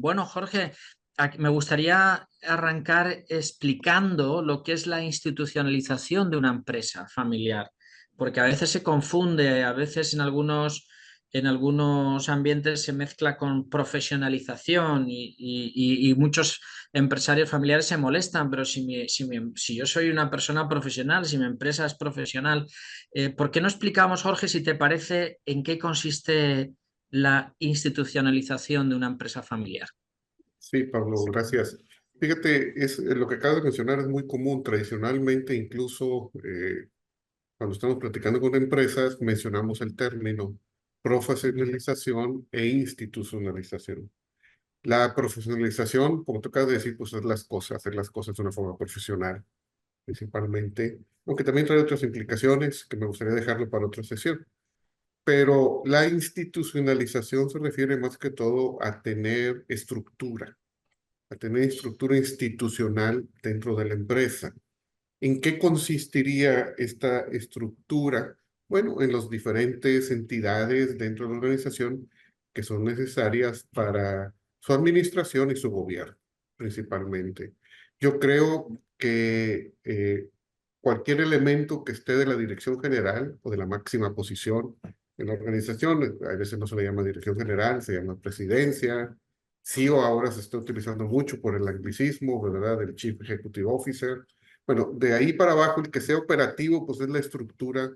Bueno, Jorge, me gustaría arrancar explicando lo que es la institucionalización de una empresa familiar, porque a veces se confunde, a veces en algunos ambientes se mezcla con profesionalización y muchos empresarios familiares se molestan, pero si yo soy una persona profesional, si mi empresa es profesional, ¿por qué no explicamos, Jorge, si te parece, en qué consiste la institucionalización de una empresa familiar? Sí, Pablo, gracias. Fíjate, lo que acabas de mencionar es muy común. Tradicionalmente, incluso cuando estamos platicando con empresas, mencionamos el término profesionalización e institucionalización. La profesionalización, como tú acabas de decir, pues es hacer las cosas de una forma profesional, principalmente, aunque también trae otras implicaciones que me gustaría dejarlo para otra sesión. Pero la institucionalización se refiere más que todo a tener estructura institucional dentro de la empresa. ¿En qué consistiría esta estructura? Bueno, en las diferentes entidades dentro de la organización que son necesarias para su administración y su gobierno, principalmente. Yo creo que cualquier elemento que esté de la dirección general o de la máxima posición en la organización, a veces no se le llama dirección general, se llama presidencia. CEO ahora se está utilizando mucho por el anglicismo, ¿verdad? Del Chief Executive Officer. Bueno, de ahí para abajo, el que sea operativo, pues es la estructura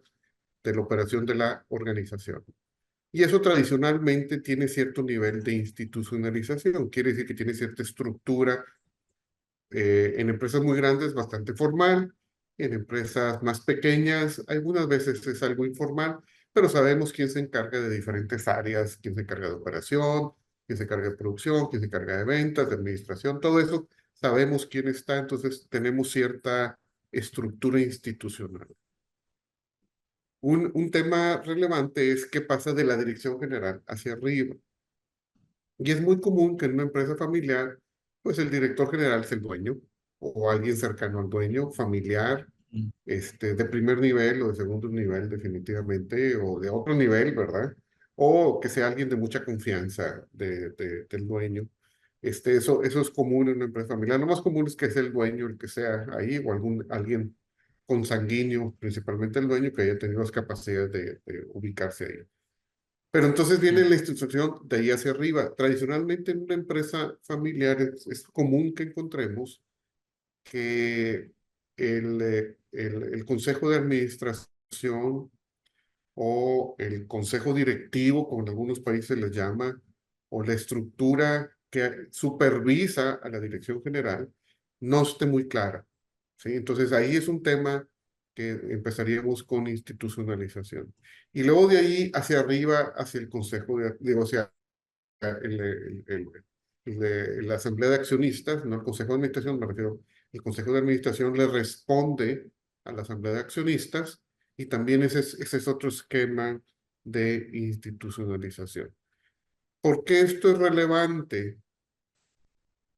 de la operación de la organización. Y eso tradicionalmente tiene cierto nivel de institucionalización, quiere decir que tiene cierta estructura. En empresas muy grandes, bastante formal, en empresas más pequeñas, algunas veces es algo informal, pero sabemos quién se encarga de diferentes áreas, quién se encarga de operación, quién se encarga de producción, quién se encarga de ventas, de administración, todo eso, sabemos quién está, entonces tenemos cierta estructura institucional. Un tema relevante es qué pasa de la dirección general hacia arriba. Y es muy común que en una empresa familiar, pues el director general es el dueño o alguien cercano al dueño, familiar, de primer nivel o de segundo nivel definitivamente, o de otro nivel, ¿verdad? O que sea alguien de mucha confianza del dueño. Eso es común en una empresa familiar. Lo más común es que sea el dueño el que sea ahí o alguien consanguíneo, principalmente el dueño, que haya tenido las capacidades de ubicarse ahí. Pero entonces viene la instrucción de ahí hacia arriba. Tradicionalmente en una empresa familiar es común que encontremos que el consejo de administración o el consejo directivo, como en algunos países les llama, o la estructura que supervisa a la dirección general, no esté muy clara. ¿Sí? Entonces ahí es un tema que empezaríamos con institucionalización. Y luego de ahí hacia arriba, hacia el consejo, digo, hacia el, el, el, la asamblea de accionistas, no el consejo de administración, me refiero, el consejo de administración le responde a la asamblea de accionistas y también ese es otro esquema de institucionalización. ¿Por qué esto es relevante?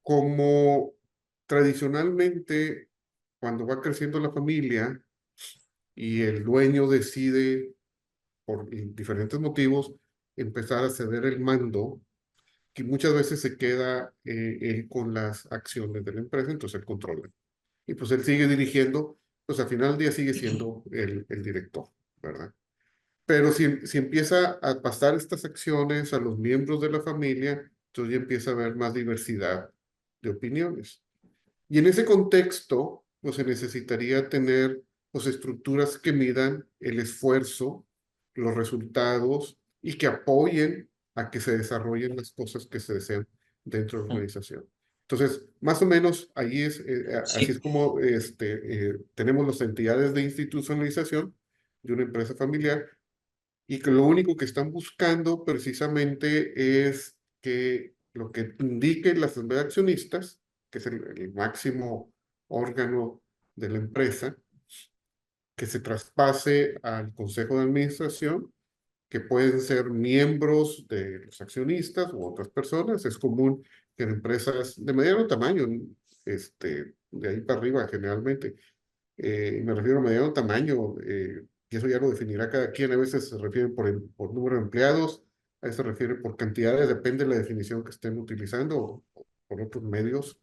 Como tradicionalmente, cuando va creciendo la familia y el dueño decide, por diferentes motivos, empezar a ceder el mando, que muchas veces se queda él con las acciones de la empresa, entonces él controla. Y pues él sigue dirigiendo, pues al final del día sigue siendo el director, ¿verdad? Pero si empieza a pasar estas acciones a los miembros de la familia, entonces ya empieza a haber más diversidad de opiniones. Y en ese contexto, pues se necesitaría tener pues, estructuras que midan el esfuerzo, los resultados y que apoyen a que se desarrollen las cosas que se desean dentro de la organización. Entonces, más o menos ahí así es Sí, como tenemos las entidades de institucionalización de una empresa familiar y que lo único que están buscando precisamente es que lo que indique la asamblea de accionistas, que es el máximo órgano de la empresa, que se traspase al consejo de administración, que pueden ser miembros de los accionistas u otras personas. Es común que en empresas de mediano tamaño, de ahí para arriba generalmente, me refiero a mediano tamaño, y eso ya lo definirá cada quien. A veces se refieren por número de empleados, A eso se refiere por cantidades, depende de la definición que estén utilizando o por otros medios.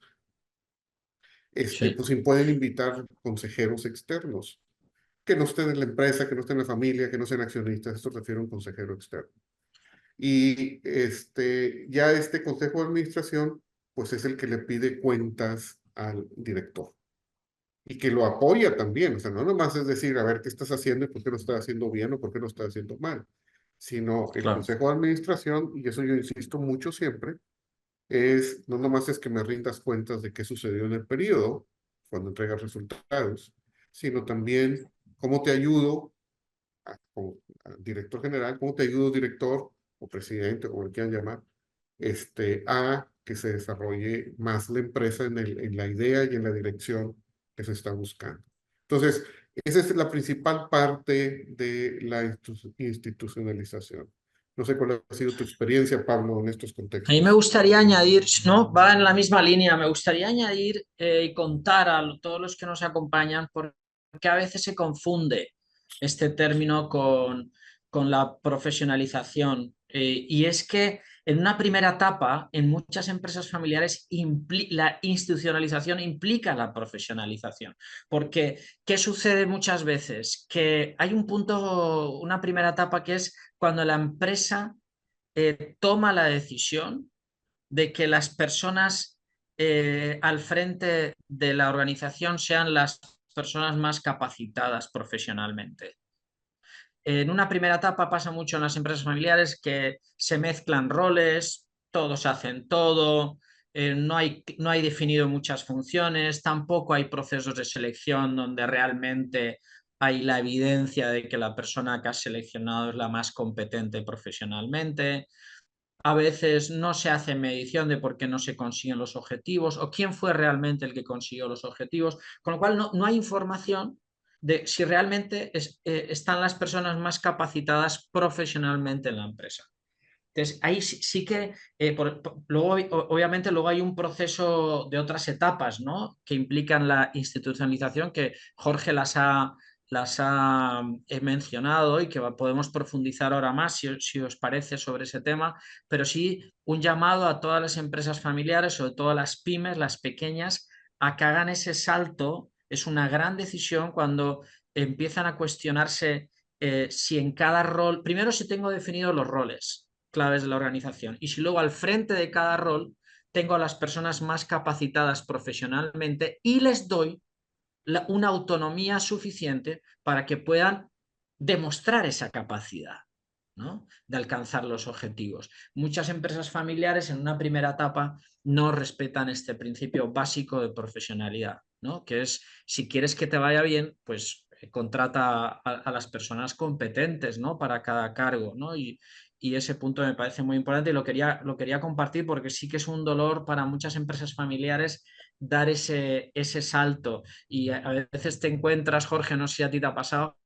Sí. Pues sí pueden invitar consejeros externos, que no estén en la empresa, que no estén en la familia, que no sean accionistas. Esto refiere a un consejero externo. Y ya este consejo de administración, pues es el que le pide cuentas al director y que lo apoya también. O sea, no nomás es decir, a ver qué estás haciendo y por qué lo estás haciendo bien o por qué lo estás haciendo mal, sino el Claro. consejo de administración, y eso yo insisto mucho siempre, no nomás es que me rindas cuentas de qué sucedió en el periodo, cuando entregas resultados, sino también cómo te ayudo como director general, cómo te ayudo director o presidente, como le quieran llamar, a que se desarrolle más la empresa en la idea y en la dirección que se está buscando. Entonces, esa es la principal parte de la institucionalización. No sé cuál ha sido tu experiencia, Pablo, en estos A mí me contextos. gustaría añadir, no, va en la misma línea, me gustaría añadir y contar a todos los que nos acompañan porque a veces se confunde este término con la profesionalización. Y es que en una primera etapa, en muchas empresas familiares, la institucionalización implica la profesionalización. Porque, ¿qué sucede muchas veces? Que hay un punto, una primera etapa que es cuando la empresa toma la decisión de que las personas al frente de la organización sean las personas más capacitadas profesionalmente. En una primera etapa pasa mucho en las empresas familiares que se mezclan roles, todos hacen todo, no hay definido muchas funciones, tampoco hay procesos de selección donde realmente hay la evidencia de que la persona que has seleccionado es la más competente profesionalmente. A veces no se hace medición de por qué no se consiguen los objetivos o quién fue realmente el que consiguió los objetivos, con lo cual no hay información de si realmente están las personas más capacitadas profesionalmente en la empresa. Entonces, ahí sí que, luego, obviamente, luego hay un proceso de otras etapas, ¿no? Que implican la institucionalización, que Jorge las ha mencionado y que podemos profundizar ahora más, si os parece, sobre ese tema, pero sí un llamado a todas las empresas familiares, sobre todo las pymes, las pequeñas, a que hagan ese salto. Es una gran decisión cuando empiezan a cuestionarse si en cada rol, primero si tengo definidos los roles claves de la organización. Y si luego al frente de cada rol tengo a las personas más capacitadas profesionalmente y les doy una autonomía suficiente para que puedan demostrar esa capacidad, ¿no? De alcanzar los objetivos. Muchas empresas familiares en una primera etapa no respetan este principio básico de profesionalidad, ¿no? Que es, si quieres que te vaya bien, pues contrata a las personas competentes, ¿no? Para cada cargo, ¿no? Y ese punto me parece muy importante y lo quería compartir porque sí que es un dolor para muchas empresas familiares dar ese salto. Y a veces te encuentras, Jorge, no sé si a ti te ha pasado,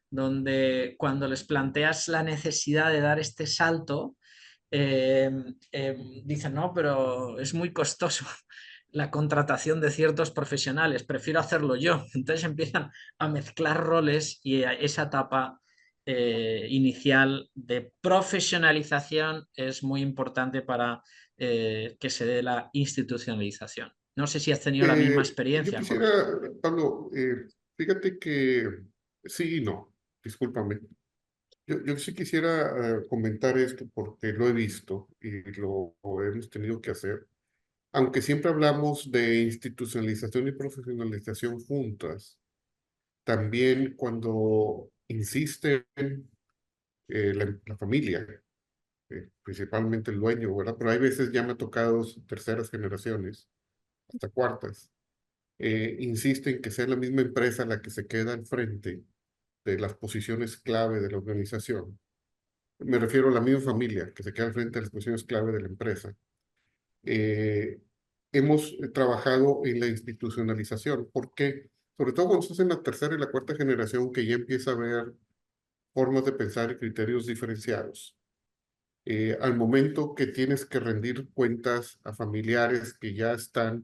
donde cuando les planteas la necesidad de dar este salto, eh, dicen, no, pero es muy costoso la contratación de ciertos profesionales, prefiero hacerlo yo. Entonces empiezan a mezclar roles y esa etapa inicial de profesionalización es muy importante para que se dé la institucionalización. No sé si has tenido la misma Yo experiencia, quisiera, Jorge. Pablo, fíjate que sí y no, discúlpame. Yo sí quisiera comentar esto porque lo he visto y lo hemos tenido que hacer. Aunque siempre hablamos de institucionalización y profesionalización juntas, también cuando insisten la familia, principalmente el dueño, ¿verdad? Pero hay veces ya me ha tocado terceras generaciones, hasta cuartas, insisten que sea la misma empresa la que se queda al frente de las posiciones clave de la organización. Me refiero a la misma familia que se queda al frente de las posiciones clave de la empresa. Eh, hemos trabajado en la institucionalización. ¿Por qué? Sobre todo cuando estás en la tercera y la cuarta generación que ya empieza a haber formas de pensar y criterios diferenciados. Al momento que tienes que rendir cuentas a familiares que ya están a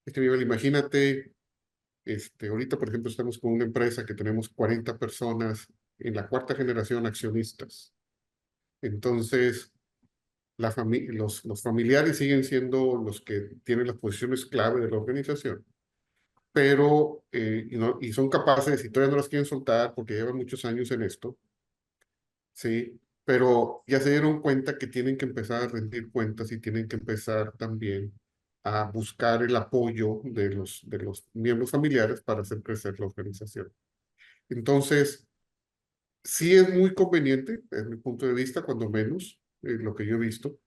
este nivel, imagínate, ahorita por ejemplo estamos con una empresa que tenemos 40 personas en la cuarta generación accionistas. Entonces, los familiares siguen siendo los que tienen las posiciones clave de la organización, pero y son capaces, y todavía no las quieren soltar porque llevan muchos años en esto, ¿sí? Pero ya se dieron cuenta que tienen que empezar a rendir cuentas y tienen que empezar también a buscar el apoyo de los miembros familiares para hacer crecer la organización. Entonces, sí es muy conveniente, desde mi punto de vista, cuando menos, lo que yo he visto,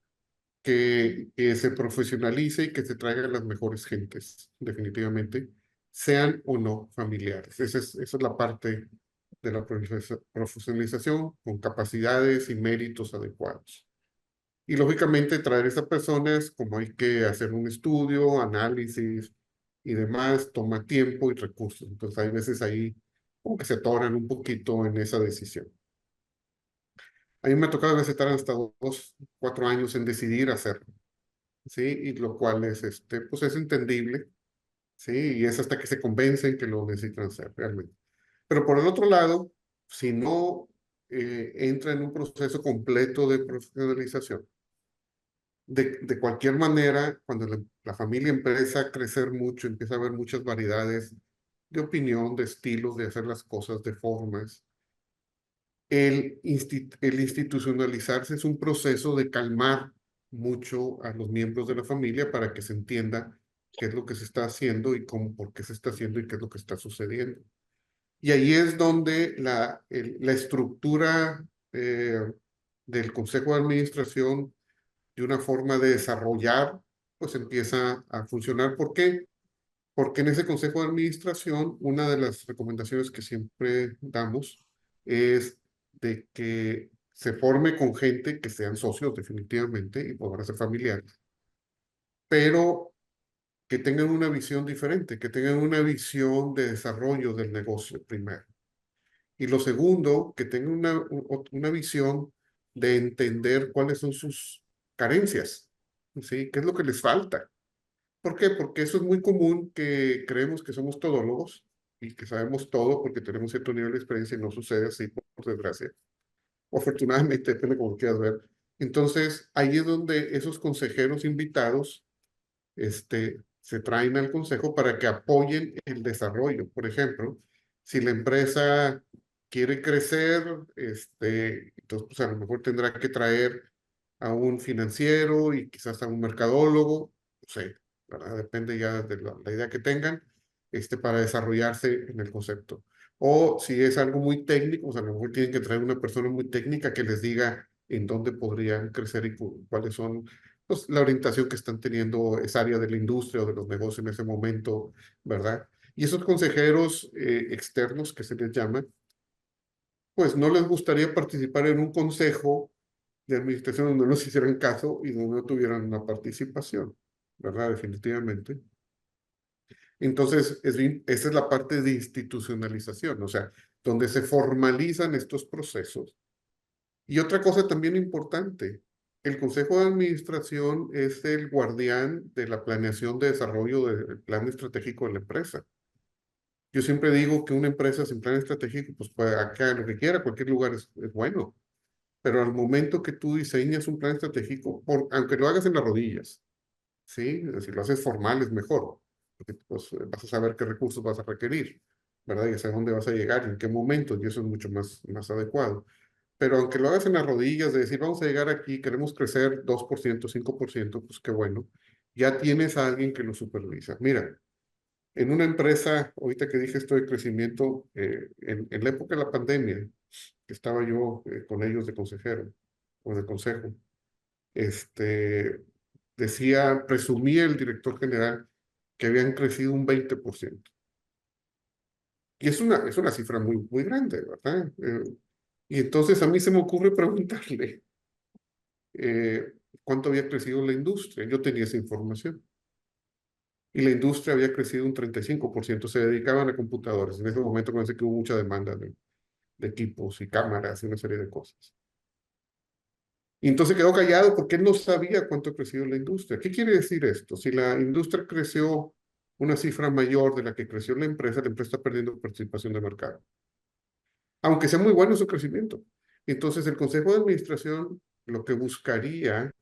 que se profesionalice y que se traigan las mejores gentes, definitivamente, sean o no familiares. Esa es la parte de la profesionalización con capacidades y méritos adecuados. Y lógicamente traer a esas personas, como hay que hacer un estudio, análisis y demás, toma tiempo y recursos. Entonces hay veces ahí como que se atoran un poquito en esa decisión. A mí me ha tocado a veces estar hasta 2, 4 años en decidir hacerlo, ¿sí? Y lo cual es, pues es entendible, ¿sí? Y es hasta que se convencen que lo necesitan hacer realmente. Pero por el otro lado, si no entra en un proceso completo de profesionalización, de cualquier manera, cuando la familia empieza a crecer mucho, empieza a haber muchas variedades de opinión, de estilos, de hacer las cosas, de formas, el institucionalizarse es un proceso de calmar mucho a los miembros de la familia para que se entienda qué es lo que se está haciendo y cómo, por qué se está haciendo y qué es lo que está sucediendo. Y ahí es donde la estructura del Consejo de Administración de una forma de desarrollar, pues empieza a funcionar. ¿Por qué? Porque en ese Consejo de Administración, una de las recomendaciones que siempre damos es de que se forme con gente que sean socios definitivamente y podrán ser familiares, pero que tengan una visión diferente, que tengan una visión de desarrollo del negocio primero. Y lo segundo, que tengan una visión de entender cuáles son sus carencias, ¿sí? ¿Qué es lo que les falta? ¿Por qué? Porque eso es muy común que creemos que somos todólogos y que sabemos todo porque tenemos cierto nivel de experiencia y no sucede así, por desgracia. O afortunadamente, depende como quieras ver. Entonces, ahí es donde esos consejeros invitados se traen al consejo para que apoyen el desarrollo. Por ejemplo, si la empresa quiere crecer, entonces pues a lo mejor tendrá que traer a un financiero y quizás a un mercadólogo, no sé, ¿verdad? Depende ya de la idea que tengan, para desarrollarse en el concepto. O si es algo muy técnico, pues a lo mejor tienen que traer una persona muy técnica que les diga en dónde podrían crecer y cuáles son pues, la orientación que están teniendo esa área de la industria o de los negocios en ese momento, ¿verdad? Y esos consejeros externos que se les llama, pues no les gustaría participar en un consejo de administración donde no se hicieran caso y donde no tuvieran una participación, ¿verdad? Definitivamente. Entonces, esa es la parte de institucionalización, o sea, donde se formalizan estos procesos. Y otra cosa también importante, el Consejo de Administración es el guardián de la planeación de desarrollo del plan estratégico de la empresa. Yo siempre digo que una empresa sin plan estratégico, pues puede acá lo que quiera, cualquier lugar es bueno. Pero al momento que tú diseñas un plan estratégico, aunque lo hagas en las rodillas, ¿sí? Si lo haces formal es mejor, porque pues, vas a saber qué recursos vas a requerir, ¿verdad? Y hacia dónde vas a llegar, en qué momento, y eso es mucho más adecuado. Pero aunque lo hagas en las rodillas, de decir, vamos a llegar aquí, queremos crecer 2%, 5%, pues qué bueno, ya tienes a alguien que lo supervisa. Mira, en una empresa, ahorita que dije esto de crecimiento, en la época de la pandemia, que estaba yo con ellos de consejero o de consejo, este, presumía el director general que habían crecido un 20%. Y es una cifra muy grande, ¿verdad? Y entonces a mí se me ocurre preguntarle cuánto había crecido la industria. Yo tenía esa información. Y la industria había crecido un 35%. Se dedicaban a computadores. En ese momento pensé que hubo mucha demanda de equipos y cámaras y una serie de cosas. Y entonces quedó callado porque él no sabía cuánto ha crecido la industria. ¿Qué quiere decir esto? Si la industria creció una cifra mayor de la que creció la empresa está perdiendo participación de mercado. Aunque sea muy bueno su crecimiento. Entonces, el Consejo de Administración lo que buscaría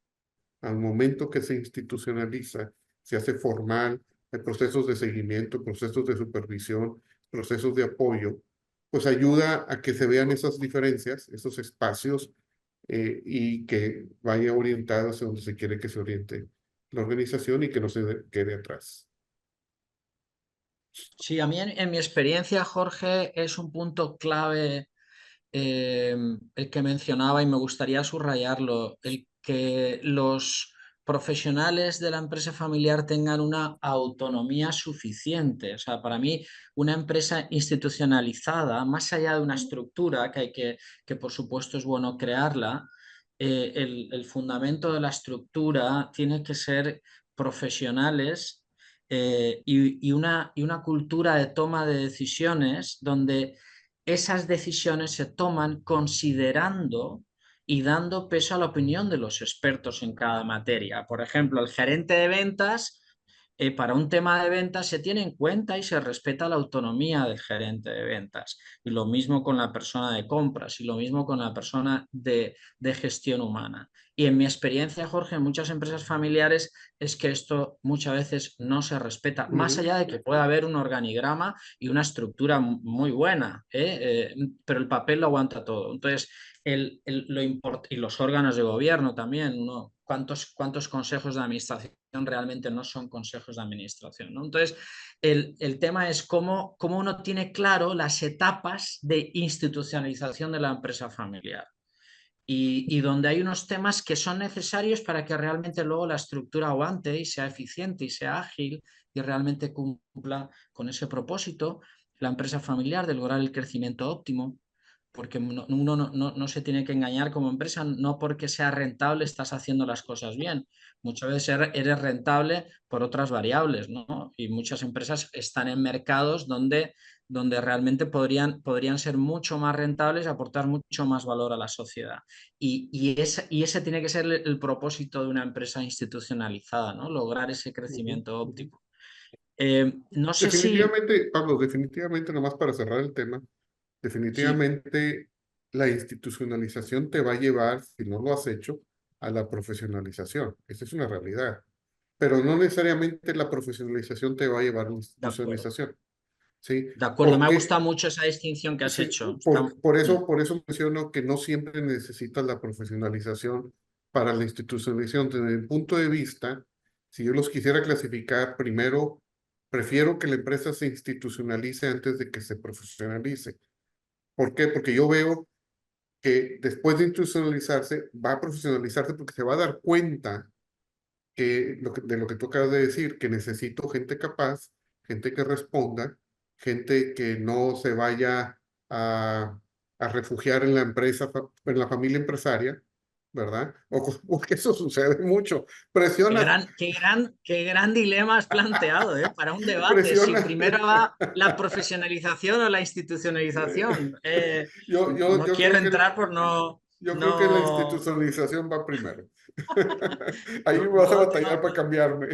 al momento que se institucionaliza, se hace formal, hay procesos de seguimiento, procesos de supervisión, procesos de apoyo, pues ayuda a que se vean esas diferencias, esos espacios, y que vaya orientado hacia donde se quiere que se oriente la organización y que no se quede atrás. Sí, a mí en mi experiencia, Jorge, es un punto clave el que mencionaba y me gustaría subrayarlo, el que los profesionales de la empresa familiar tengan una autonomía suficiente. O sea, para mí, una empresa institucionalizada, más allá de una estructura que por supuesto es bueno crearla, el fundamento de la estructura tiene que ser profesionales y una cultura de toma de decisiones donde esas decisiones se toman considerando y dando peso a la opinión de los expertos en cada materia. Por ejemplo, el gerente de ventas, para un tema de ventas se tiene en cuenta y se respeta la autonomía del gerente de ventas. Y lo mismo con la persona de compras y lo mismo con la persona de gestión humana. Y en mi experiencia, Jorge, en muchas empresas familiares es que esto muchas veces no se respeta, más Ujú, allá de que pueda haber un organigrama y una estructura muy buena, pero el papel lo aguanta todo. Entonces, y los órganos de gobierno también, ¿no? ¿Cuántos consejos de administración realmente no son consejos de administración? ¿No? Entonces, el tema es cómo uno tiene claro las etapas de institucionalización de la empresa familiar. Y donde hay unos temas que son necesarios para que realmente luego la estructura aguante y sea eficiente y sea ágil y realmente cumpla con ese propósito, la empresa familiar de lograr el crecimiento óptimo, porque uno no se tiene que engañar como empresa, no porque sea rentable estás haciendo las cosas bien. Muchas veces eres rentable por otras variables, ¿no? Y muchas empresas están en mercados donde realmente podrían ser mucho más rentables y aportar mucho más valor a la sociedad. Y ese tiene que ser el propósito de una empresa institucionalizada, ¿no? Lograr ese ujú, crecimiento ujú. óptimo. No sé si... Definitivamente, Pablo, definitivamente, nomás para cerrar el tema, Sí, definitivamente la institucionalización te va a llevar, si no lo has hecho, a la profesionalización. Esa es una realidad. Pero no necesariamente la profesionalización te va a llevar a la de acuerdo. institucionalización, ¿sí? De acuerdo, me ha Porque gustado mucho esa distinción que has sí, hecho. por eso menciono que no siempre necesitas la profesionalización para la institucionalización. Desde mi punto de vista, si yo los quisiera clasificar, primero, prefiero que la empresa se institucionalice antes de que se profesionalice. ¿Por qué? Porque yo veo que después de institucionalizarse, va a profesionalizarse porque se va a dar cuenta de lo que tú acabas de decir, que necesito gente capaz, gente que responda, gente que no se vaya a, a refugiar en la empresa, en la familia empresaria, ¿verdad? Porque eso sucede mucho. Presiona, Qué gran dilema has planteado, ¿eh? Para un debate, si presiona. primero va la profesionalización o la institucionalización. No Yo quiero creo que entrar por no, yo creo que la no, institucionalización va primero. Ahí no, vas a batallar para cambiarme.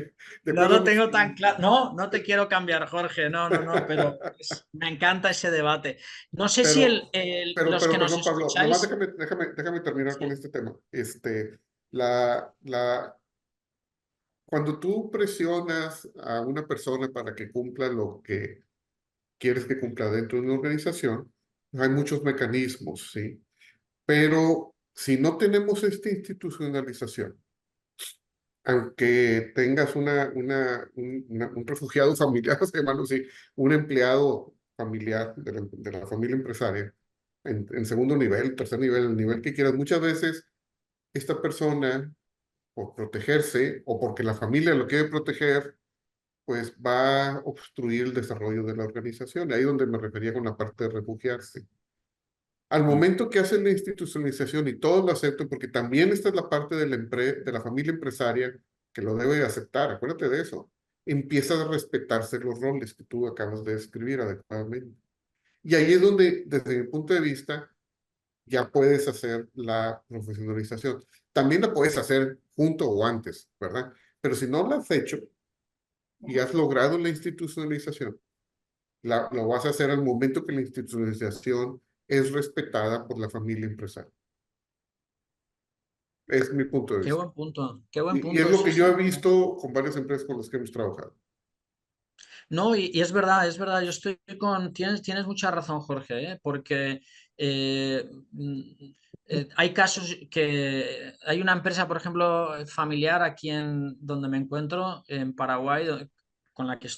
De no acuerdo a lo mis, tengo tan claro. No, no te quiero cambiar, Jorge. No, pero me encanta ese debate. No sé si los que nos perdón, Pablo, nomás escucháis. déjame terminar con Sí, este tema. La, la, cuando tú presionas a una persona para que cumpla lo que quieres que cumpla dentro de una organización, hay muchos mecanismos, ¿sí? Pero si no tenemos esta institucionalización, aunque tengas un refugiado familiar, hermano, sí, un empleado familiar de la familia empresaria, en segundo nivel, tercer nivel, el nivel que quieras, muchas veces esta persona, por protegerse o porque la familia lo quiere proteger, pues va a obstruir el desarrollo de la organización. Ahí donde me refería con la parte de refugiarse. Al momento que hacen la institucionalización y todos lo aceptan, porque también esta es la parte de de la familia empresaria que lo debe de aceptar, acuérdate de eso, empieza a respetarse los roles que tú acabas de describir adecuadamente. Y ahí es donde, desde mi punto de vista, ya puedes hacer la profesionalización. También la puedes hacer junto o antes, ¿verdad? Pero si no la has hecho y has logrado la institucionalización, lo vas a hacer al momento que la institucionalización es respetada por la familia empresaria. Es mi punto de Qué vista. buen punto, qué buen Y es punto, lo sí, que yo he sí. visto con varias empresas con las que hemos trabajado. No, y es verdad, yo estoy tienes mucha razón, Jorge, ¿eh? Porque eh, mm, hay casos que hay una empresa, por ejemplo, familiar aquí en donde me encuentro, en Paraguay, con la que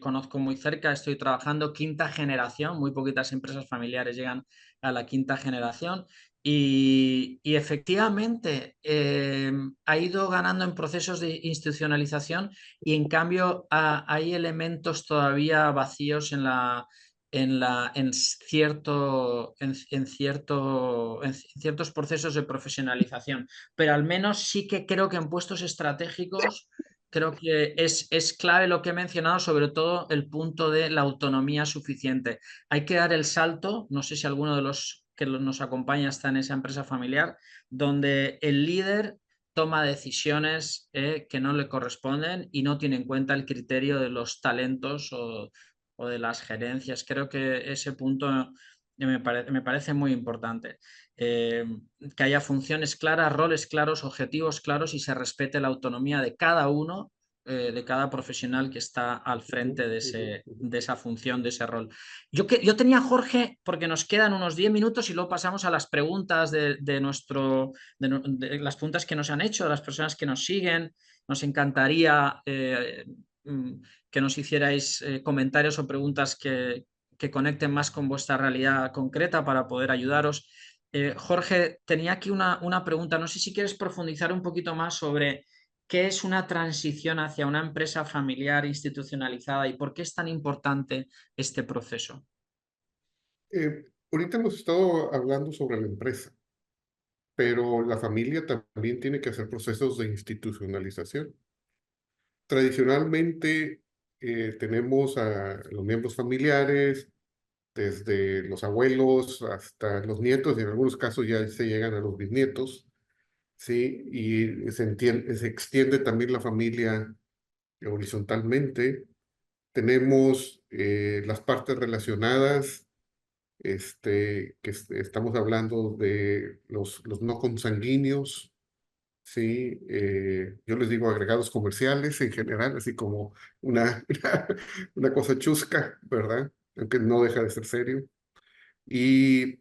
conozco muy cerca, estoy trabajando quinta generación, muy poquitas empresas familiares llegan a la quinta generación. Y efectivamente ha ido ganando en procesos de institucionalización y en cambio hay elementos todavía vacíos en ciertos procesos de profesionalización, pero al menos sí que creo que en puestos estratégicos creo que es clave lo que he mencionado, sobre todo el punto de la autonomía suficiente. Hay que dar el salto, no sé si alguno de los que nos acompaña está en esa empresa familiar, donde el líder toma decisiones que no le corresponden y no tiene en cuenta el criterio de los talentos o de las gerencias. Creo que ese punto me parece muy importante. Eh, que haya funciones claras, roles claros, objetivos claros y se respete la autonomía de cada uno, de cada profesional que está al Ujú, frente ujú, ujú. de esa función, de ese rol. Yo tenía, Jorge, porque nos quedan unos 10 minutos y luego pasamos a las preguntas de las preguntas que nos han hecho, de las personas que nos siguen. Nos encantaría mm, que nos hicierais comentarios o preguntas que conecten más con vuestra realidad concreta para poder ayudaros. Jorge, tenía aquí una pregunta. No sé si quieres profundizar un poquito más sobre qué es una transición hacia una empresa familiar institucionalizada y por qué es tan importante este proceso. Ahorita hemos estado hablando sobre la empresa, pero la familia también tiene que hacer procesos de institucionalización. Tradicionalmente tenemos a los miembros familiares, desde los abuelos hasta los nietos, y en algunos casos ya se llegan a los bisnietos, ¿sí? Y se extiende también la familia horizontalmente. Tenemos las partes relacionadas, estamos hablando de los no consanguíneos, ¿sí? Yo les digo agregados comerciales en general, así como una, una cosa chusca, ¿verdad? Aunque no deja de ser serio. Y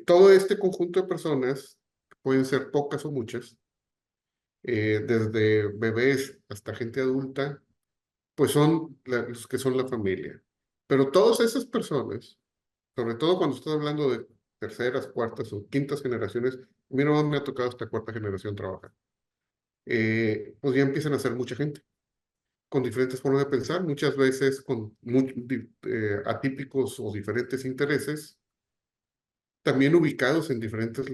todo este conjunto de personas, pueden ser pocas o muchas, desde bebés hasta gente adulta, pues son los que son la familia. Pero todas esas personas, sobre todo cuando estás hablando de terceras, cuartas o quintas generaciones, a mí no me ha tocado hasta cuarta generación trabajar, pues ya empiezan a ser mucha gente, con diferentes formas de pensar, muchas veces con atípicos o diferentes intereses, también ubicados en diferentes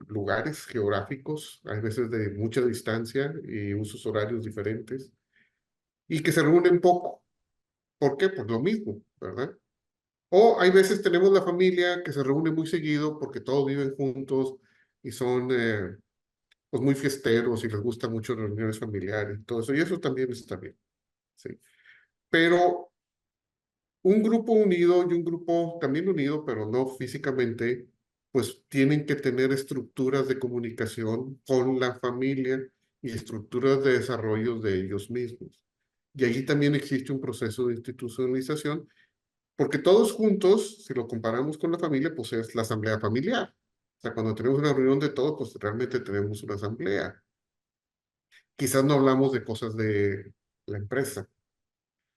lugares geográficos, a veces de mucha distancia y usos horarios diferentes, y que se reúnen poco. ¿Por qué? Pues lo mismo, ¿verdad? O hay veces tenemos la familia que se reúne muy seguido porque todos viven juntos y son pues muy fiesteros y les gusta mucho las reuniones familiares y todo eso, y eso también está bien, ¿sí? Pero un grupo unido y un grupo también unido, pero no físicamente, pues tienen que tener estructuras de comunicación con la familia y estructuras de desarrollo de ellos mismos. Y allí también existe un proceso de institucionalización, porque todos juntos, si lo comparamos con la familia, pues es la asamblea familiar. O sea, cuando tenemos una reunión de todos, pues realmente tenemos una asamblea. Quizás no hablamos de cosas de la empresa,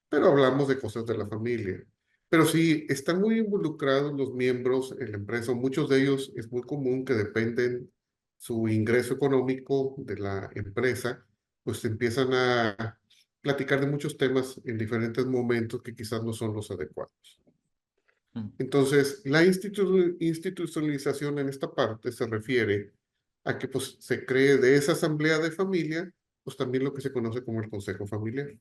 pero hablamos de cosas de la familia. Pero si están muy involucrados los miembros en la empresa, muchos de ellos es muy común que dependen su ingreso económico de la empresa, pues empiezan a platicar de muchos temas en diferentes momentos que quizás no son los adecuados. Mm. Entonces, la institucionalización en esta parte se refiere a que pues, se cree de esa asamblea de familia, pues también lo que se conoce como el consejo familiar.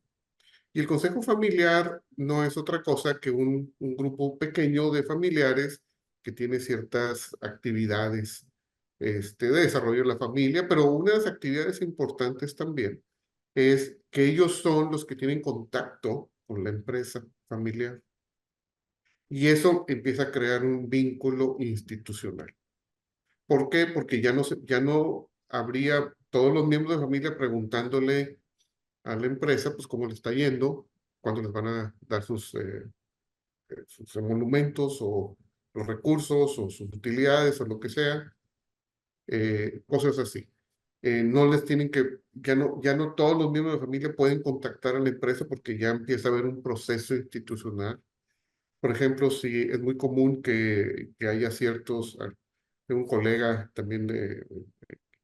Y el consejo familiar no es otra cosa que un grupo pequeño de familiares que tiene ciertas actividades de desarrollo de la familia, pero una de las actividades importantes también es que ellos son los que tienen contacto con la empresa familiar. Y eso empieza a crear un vínculo institucional. ¿Por qué? Porque ya no habría todos los miembros de familia preguntándole a la empresa, pues cómo le está yendo, cuándo les van a dar sus monumentos o los recursos o sus utilidades o lo que sea, cosas así. No les tienen que, ya no todos los miembros de familia pueden contactar a la empresa porque ya empieza a haber un proceso institucional. Por ejemplo, si es muy común que haya tengo un colega también de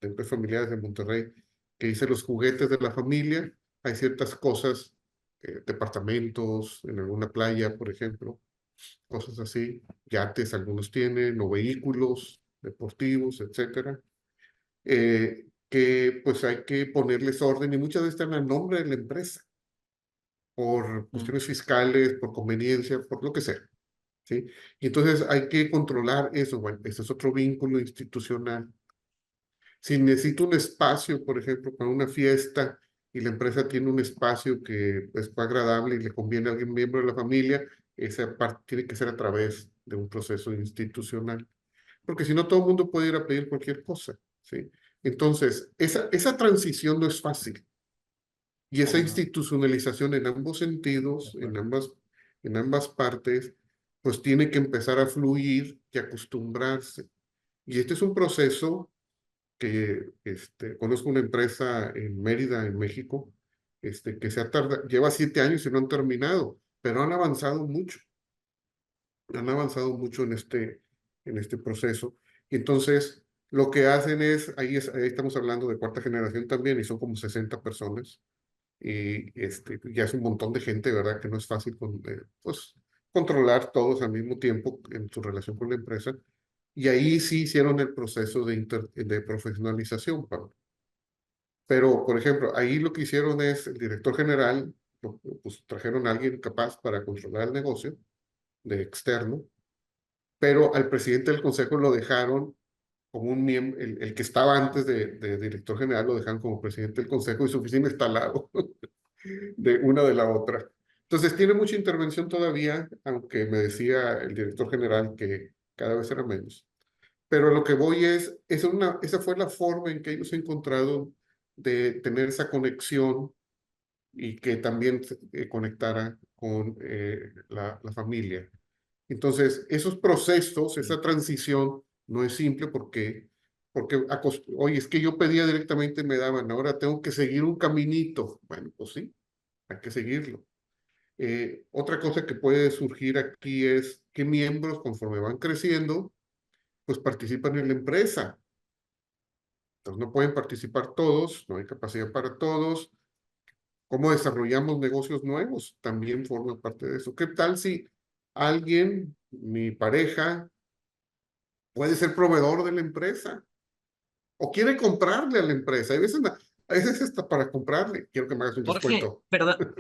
empresas familiares de Monterrey que dice los juguetes de la familia, hay ciertas cosas, departamentos en alguna playa, por ejemplo, cosas así, yates algunos tienen, o vehículos deportivos, etcétera, que pues hay que ponerles orden y muchas veces están a nombre de la empresa por Mm, cuestiones fiscales, por conveniencia, por lo que sea, ¿sí? Y entonces hay que controlar eso, bueno, ese es otro vínculo institucional. Si necesito un espacio, por ejemplo, para una fiesta y la empresa tiene un espacio que es agradable y le conviene a algún miembro de la familia, esa parte tiene que ser a través de un proceso institucional. Porque si no, todo el mundo puede ir a pedir cualquier cosa, ¿sí? Entonces, esa transición no es fácil. Y esa no, institucionalización en ambos de sentidos, acuerdo. en ambas partes, pues tiene que empezar a fluir y acostumbrarse. Y este es un proceso que conozco una empresa en Mérida, en México, que lleva 7 años y no han terminado, pero han avanzado mucho en este proceso. Y entonces, lo que hacen es, ahí estamos hablando de cuarta generación también, y son como 60 personas, y ya es un montón de gente, ¿verdad? Que no es fácil pues, controlar todos al mismo tiempo en su relación con la empresa. Y ahí sí hicieron el proceso de profesionalización, Pablo. Pero, por ejemplo, ahí lo que hicieron es, el director general, pues trajeron a alguien capaz para controlar el negocio de externo, pero al presidente del consejo lo dejaron como un miembro, el que estaba antes de director general lo dejaron como presidente del consejo y su oficina está al lado de una de la otra. Entonces tiene mucha intervención todavía, aunque me decía el director general que cada vez era menos. Pero lo que voy esa fue la forma en que ellos han encontrado de tener esa conexión y que también conectara con la familia. Entonces, esos procesos, esa transición no es simple oye, es que yo pedía directamente y me daban, ahora tengo que seguir un caminito. Bueno, pues sí, hay que seguirlo. Otra cosa que puede surgir aquí es que miembros, conforme van creciendo, pues participan en la empresa. Entonces no pueden participar todos, no hay capacidad para todos. ¿Cómo desarrollamos negocios nuevos? También forma parte de eso. ¿Qué tal si alguien, mi pareja, puede ser proveedor de la empresa o quiere comprarle a la empresa? A veces hasta para comprarle, quiero que me hagas un descuento.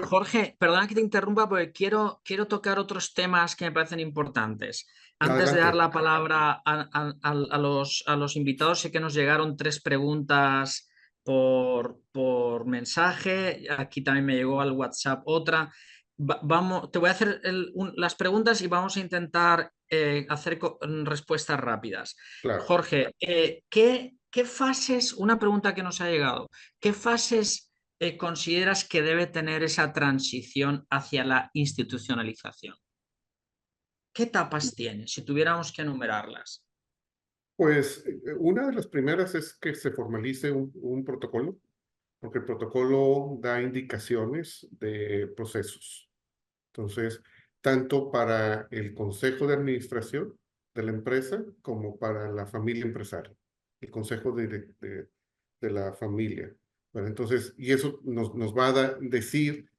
Jorge, perdona que te interrumpa porque quiero tocar otros temas que me parecen importantes. Antes de dar Adelante. la palabra a los invitados, sé que nos llegaron 3 preguntas por mensaje. Aquí también me llegó al WhatsApp otra. Vamos, te voy a hacer las preguntas y vamos a intentar hacer respuestas rápidas. Claro. Jorge, ¿qué fases, una pregunta que nos ha llegado, qué fases consideras que debe tener esa transición hacia la institucionalización? ¿Qué etapas tiene, si tuviéramos que enumerarlas? Pues una de las primeras es que se formalice un protocolo, porque el protocolo da indicaciones de procesos. Entonces, tanto para el consejo de administración de la empresa como para la familia empresaria, el consejo de la familia. Bueno, entonces, y eso nos va a decir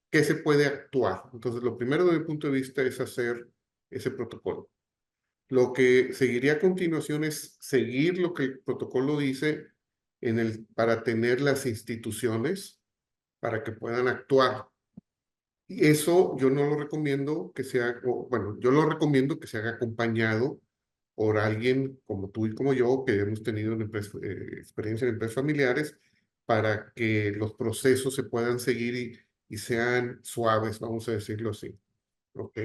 qué se puede actuar. Entonces, lo primero desde mi punto de vista es hacer ese protocolo. Lo que seguiría a continuación es seguir lo que el protocolo dice para tener las instituciones para que puedan actuar. Y eso yo no lo recomiendo que sea, bueno, yo lo recomiendo que se haga acompañado por alguien como tú y como yo, que hemos tenido experiencia en empresas familiares, para que los procesos se puedan seguir y sean suaves, vamos a decirlo así. ¿Ok?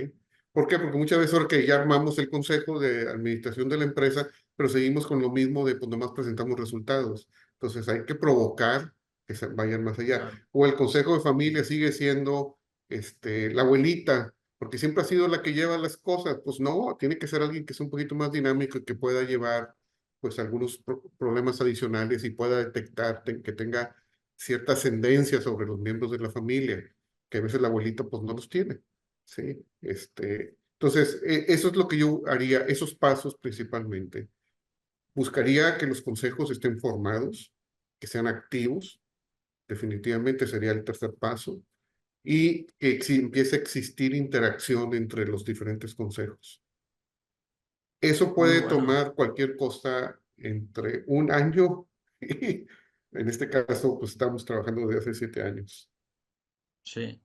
¿Por qué? Porque muchas veces ahora que ya armamos el consejo de administración de la empresa, pero seguimos con lo mismo de, pues nomás presentamos resultados. Entonces hay que provocar que se vayan más allá. Claro, O el consejo de familia sigue siendo la abuelita, porque siempre ha sido la que lleva las cosas. Pues no, tiene que ser alguien que sea un poquito más dinámico y que pueda llevar pues algunos problemas adicionales y pueda detectar que tenga cierta ascendencia sobre los miembros de la familia, que a veces la abuelita pues no los tiene. Sí, entonces, eso es lo que yo haría, esos pasos principalmente. Buscaría que los consejos estén formados, que sean activos, definitivamente sería el tercer paso, y que empiece a existir interacción entre los diferentes consejos. Eso muy puede bueno, tomar cualquier cosa entre un año y en este caso, pues estamos trabajando desde hace 7 años. sí.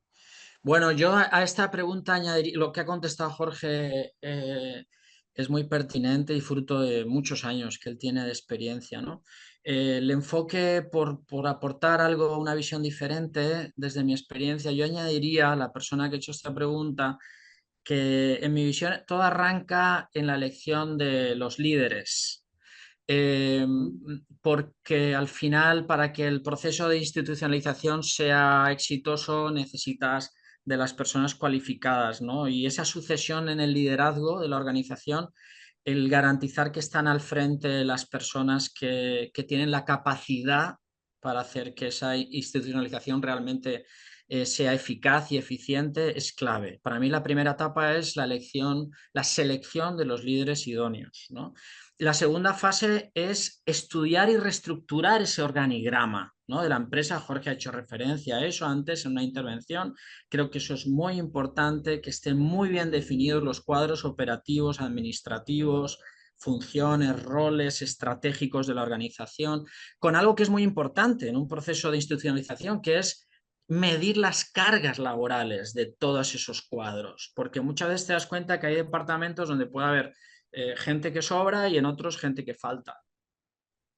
Bueno, yo a esta pregunta añadiría, lo que ha contestado Jorge es muy pertinente y fruto de muchos años que él tiene de experiencia, ¿no? El enfoque por aportar algo, una visión diferente, desde mi experiencia, yo añadiría a la persona que ha hecho esta pregunta que en mi visión todo arranca en la elección de los líderes. Eh, Porque al final, para que el proceso de institucionalización sea exitoso, necesitas de las personas cualificadas, ¿no? Y esa sucesión en el liderazgo de la organización, el garantizar que están al frente las personas que tienen la capacidad para hacer que esa institucionalización realmente sea eficaz y eficiente es clave. Para mí la primera etapa es la elección, la selección de los líderes idóneos, ¿no? La segunda fase es estudiar y reestructurar ese organigrama, ¿no? De la empresa. Jorge ha hecho referencia a eso antes en una intervención. Creo que eso es muy importante, que estén muy bien definidos los cuadros operativos, administrativos, funciones, roles estratégicos de la organización, con algo que es muy importante en un proceso de institucionalización, que es medir las cargas laborales de todos esos cuadros, porque muchas veces te das cuenta que hay departamentos donde puede haber gente que sobra y en otros gente que falta.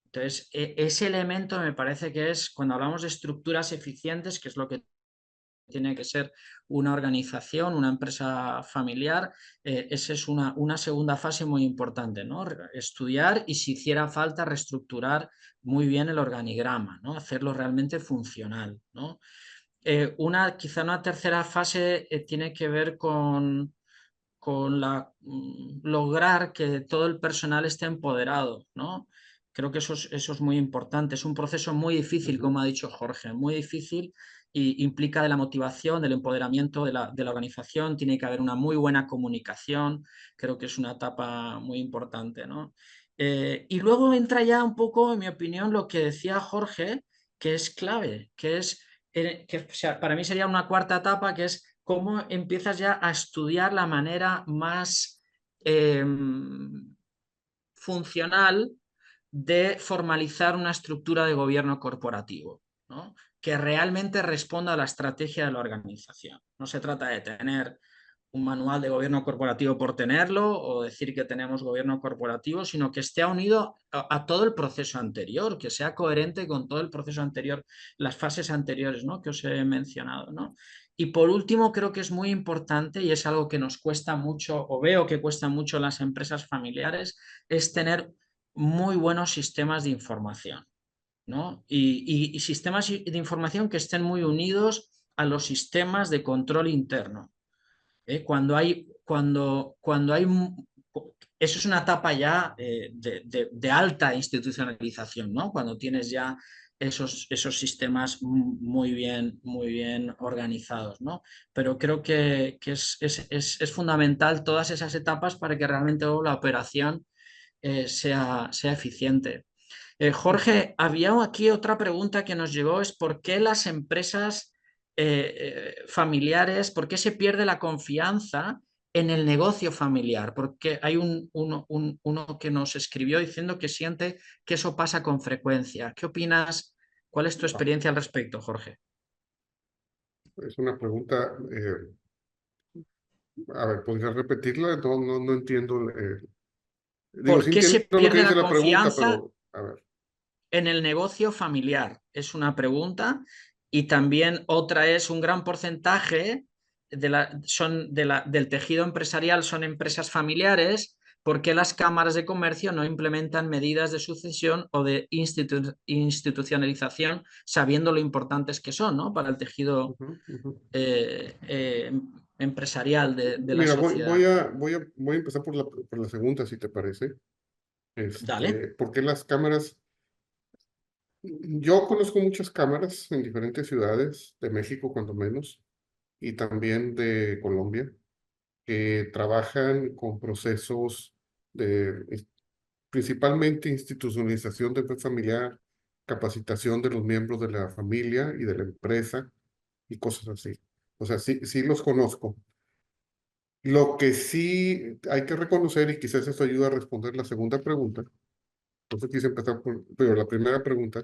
Entonces, ese elemento me parece que es, cuando hablamos de estructuras eficientes, que es lo que tiene que ser una organización, una empresa familiar, esa es una segunda fase muy importante, ¿no? Estudiar y, si hiciera falta, reestructurar muy bien el organigrama, ¿no? Hacerlo realmente funcional, ¿no? Quizá una tercera fase tiene que ver con lograr que todo el personal esté empoderado, ¿no? Creo que eso es muy importante. Es un proceso muy difícil, Ujú. como ha dicho Jorge, muy difícil y implica de la motivación, del empoderamiento de la organización. Tiene que haber una muy buena comunicación. Creo que es una etapa muy importante, ¿no? Y luego entra ya un poco, en mi opinión, lo que decía Jorge, que es clave, que es, o sea, para mí sería una cuarta etapa, que es cómo empiezas ya a estudiar la manera más eh, funcional de formalizar una estructura de gobierno corporativo, ¿no? Que realmente responda a la estrategia de la organización. No se trata de tener un manual de gobierno corporativo por tenerlo o decir que tenemos gobierno corporativo, sino que esté unido a todo el proceso anterior, que sea coherente con todo el proceso anterior, las fases anteriores, ¿no? Que os he mencionado, ¿no? Y por último, creo que es muy importante y es algo que nos cuesta mucho, o veo que cuesta mucho en las empresas familiares, es tener muy buenos sistemas de información, ¿no? Y sistemas de información que estén muy unidos a los sistemas de control interno. Cuando hay, eso es una etapa ya de alta institucionalización, ¿no? Cuando tienes ya esos sistemas muy bien organizados, ¿no? Pero creo que es fundamental todas esas etapas para que realmente la operación sea eficiente. Jorge, había aquí otra pregunta que nos llegó, es ¿por qué las empresas familiares, por qué se pierde la confianza en el negocio familiar? Porque hay uno que nos escribió diciendo que siente que eso pasa con frecuencia. ¿Qué opinas? ¿Cuál es tu Ah, experiencia al respecto, Jorge? es una pregunta, a ver, ¿podrías repetirla? No, no, no entiendo. Digo, ¿Por sí qué se entiendo lo que pierde dice la la pregunta, confianza pero a ver. en el negocio familiar? Es una pregunta. Y también otra es un gran porcentaje del tejido empresarial son empresas familiares. ¿por qué las cámaras de comercio no implementan medidas de sucesión o de institucionalización sabiendo lo importantes que son, ¿no? Para el tejido Ujú, ujú. eh, eh, empresarial de la Mira, sociedad? voy a empezar por la segunda, si te parece. Dale. ¿Por qué las cámaras? Yo conozco muchas cámaras en diferentes ciudades, de México cuando menos, y también de Colombia, que trabajan con procesos de principalmente institucionalización de empresa familiar, capacitación de los miembros de la familia y de la empresa y cosas así. O sea, sí, sí los conozco. Lo que sí hay que reconocer, y quizás eso ayuda a responder la segunda pregunta, entonces quise empezar pero la primera pregunta,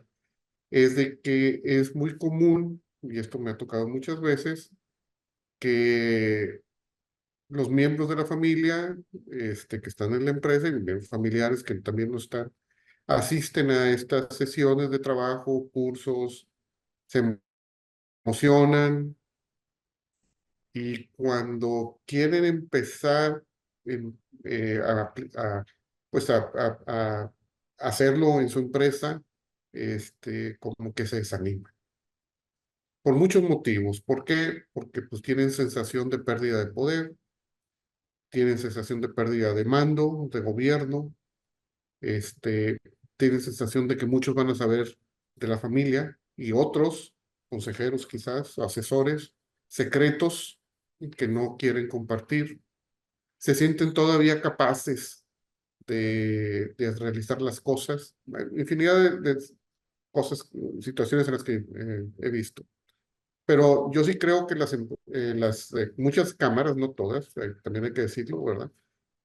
es de que es muy común, y esto me ha tocado muchas veces, que los miembros de la familia que están en la empresa y miembros familiares que también no están, asisten a estas sesiones de trabajo, cursos, se emocionan y cuando quieren empezar pues a hacerlo en su empresa, como que se desaniman. Por muchos motivos. ¿Por qué? Porque pues tienen sensación de pérdida de poder, tienen sensación de pérdida de mando, de gobierno, este, tienen sensación de que muchos van a saber de la familia y otros, consejeros quizás, asesores, secretos que no quieren compartir. Se sienten todavía capaces de realizar las cosas, infinidad de cosas, situaciones en las que he visto. Pero yo sí creo que muchas cámaras, no todas, también hay que decirlo, ¿verdad?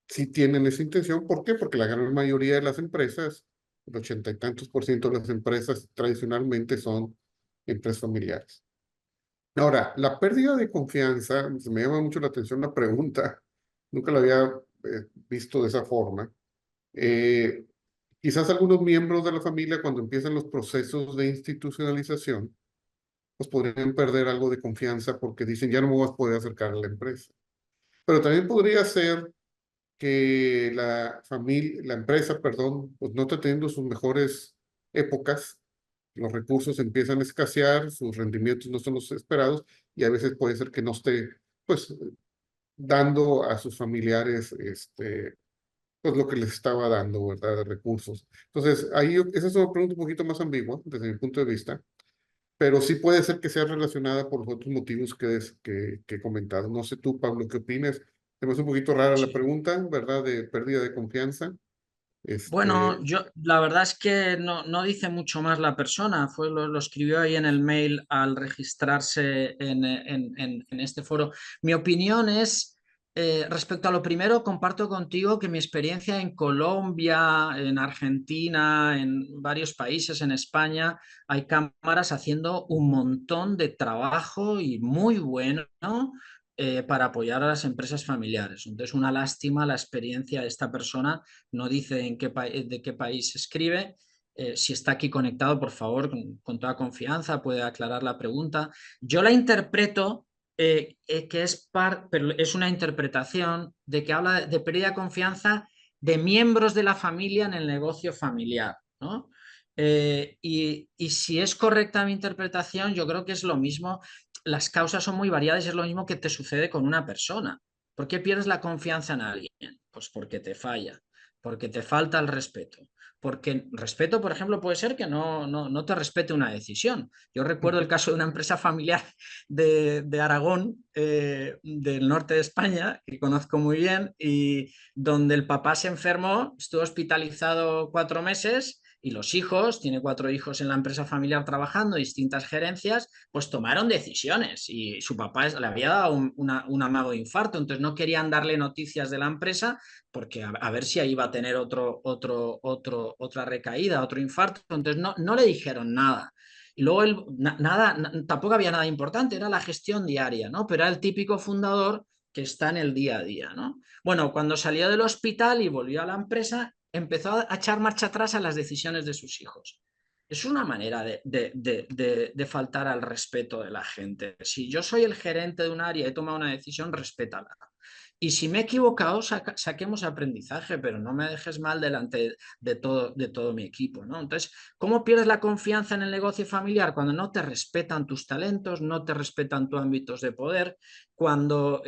Sí tienen esa intención. ¿Por qué? Porque la gran mayoría de las empresas, el 80 y tantos % de las empresas tradicionalmente son empresas familiares. Ahora, la pérdida de confianza, me llama mucho la atención la pregunta, nunca la había visto de esa forma. Eh, Quizás algunos miembros de la familia cuando empiezan los procesos de institucionalización, pues podrían perder algo de confianza porque dicen, ya no me voy a poder acercar a la empresa. Pero también podría ser que la empresa, perdón, pues no está teniendo sus mejores épocas, los recursos empiezan a escasear, sus rendimientos no son los esperados y a veces puede ser que no esté, pues, dando a sus familiares, pues lo que les estaba dando, ¿verdad? De recursos. Entonces, esa es una pregunta un poquito más ambigua desde mi punto de vista, pero sí puede ser que sea relacionada por los otros motivos que he comentado. No sé tú, Pablo, ¿qué opinas? Se me hace un poquito rara la Sí. pregunta, ¿verdad? De pérdida de confianza. Bueno, Este, yo la verdad es que no dice mucho más la persona, lo escribió ahí en el mail al registrarse en este foro. Mi opinión es, respecto a lo primero, comparto contigo que mi experiencia en Colombia, en Argentina, en varios países, en España, hay cámaras haciendo un montón de trabajo y muy bueno para apoyar a las empresas familiares. Entonces, una lástima la experiencia de esta persona, no dice de qué país escribe. Si está aquí conectado, por favor, con toda confianza, puede aclarar la pregunta. Yo la interpreto que pero es una interpretación de que habla de pérdida de confianza de miembros de la familia en el negocio familiar, ¿no? Y si es correcta mi interpretación, yo creo que es lo mismo. Las causas son muy variadas y es lo mismo que te sucede con una persona. ¿Por qué pierdes la confianza en alguien? Pues porque te falla, porque te falta el respeto. Porque respeto, por ejemplo, puede ser que no te respete una decisión. Yo recuerdo el caso de una empresa familiar de Aragón, del norte de España, que conozco muy bien, y donde el papá se enfermó, estuvo hospitalizado 4 meses y los hijos, tiene 4 hijos en la empresa familiar trabajando, distintas gerencias, pues tomaron decisiones y su papá le había dado un amago infarto, entonces no querían darle noticias de la empresa porque a ver si ahí iba a tener otra recaída, otro infarto, entonces no le dijeron nada. Y luego él, tampoco había nada importante, era la gestión diaria, ¿no? Pero era el típico fundador que está en el día a día, ¿no? Bueno, cuando salió del hospital y volvió a la empresa, empezó a echar marcha atrás a las decisiones de sus hijos. Es una manera de faltar al respeto de la gente. Si yo soy el gerente de un área y he tomado una decisión, respétala. Y si me he equivocado, saquemos aprendizaje, pero no me dejes mal delante de todo mi equipo, ¿no? Entonces, ¿cómo pierdes la confianza en el negocio familiar? Cuando no te respetan tus talentos, no te respetan tus ámbitos de poder, cuando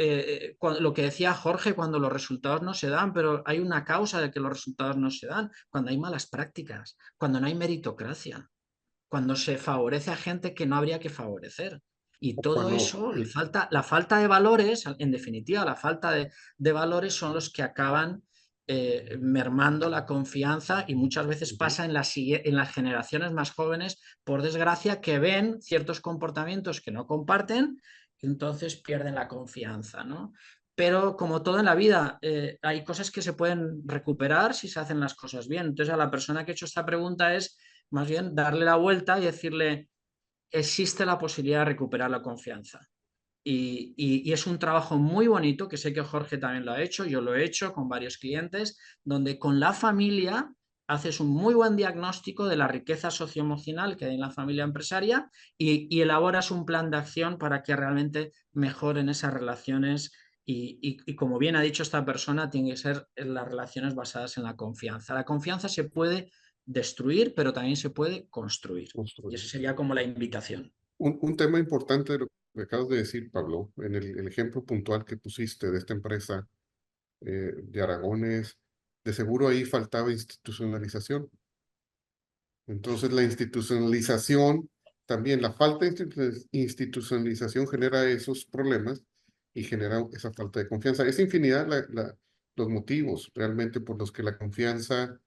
lo que decía Jorge, cuando los resultados no se dan, pero hay una causa de que los resultados no se dan, cuando hay malas prácticas, cuando no hay meritocracia, cuando se favorece a gente que no habría que favorecer. Y O todo cuando, eso, la falta de valores, en definitiva, la falta de valores son los que acaban mermando la confianza y muchas veces ujú, pasa en las generaciones más jóvenes, por desgracia, que ven ciertos comportamientos que no comparten y entonces pierden la confianza, ¿no? Pero como todo en la vida, hay cosas que se pueden recuperar si se hacen las cosas bien. Entonces a la persona que ha hecho esta pregunta es más bien darle la vuelta y decirle, existe la posibilidad de recuperar la confianza. Y es un trabajo muy bonito, que sé que Jorge también lo ha hecho, yo lo he hecho con varios clientes, donde con la familia haces un muy buen diagnóstico de la riqueza socioemocional que hay en la familia empresaria y elaboras un plan de acción para que realmente mejoren esas relaciones y como bien ha dicho esta persona, tienen que ser las relaciones basadas en la confianza. La confianza se puede destruir, pero también se puede construir. Y construir. esa sería como la invitación. Un tema importante de lo que acabas de decir, Pablo, en el ejemplo puntual que pusiste de esta empresa de Aragones, de seguro ahí faltaba institucionalización. Entonces la institucionalización, también la falta de institucionalización genera esos problemas y genera esa falta de confianza. Es infinidad los motivos realmente por los que la confianza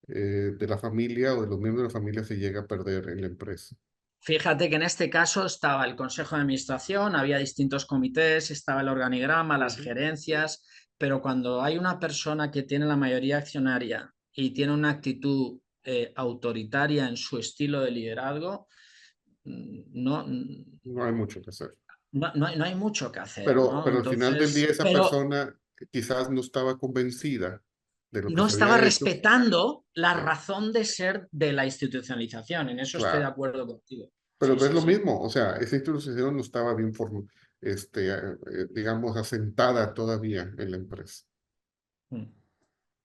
de la familia o de los miembros de la familia se llega a perder en la empresa. Fíjate que en este caso estaba el consejo de administración, había distintos comités, estaba el organigrama, las Ujú. gerencias, pero cuando hay una persona que tiene la mayoría accionaria y tiene una actitud autoritaria en su estilo de liderazgo, no, No hay mucho que hacer. no hay mucho que hacer, ¿no? Pero al final del día Entonces, esa pero persona quizás no estaba convencida de lo que no se estaba había hecho. respetando la Sí, razón de ser de la institucionalización, en eso estoy de claro. acuerdo contigo. Pero Sí, ves sí, lo sí. mismo, o sea, esa institución no estaba bien, digamos, asentada todavía en la empresa. Mm.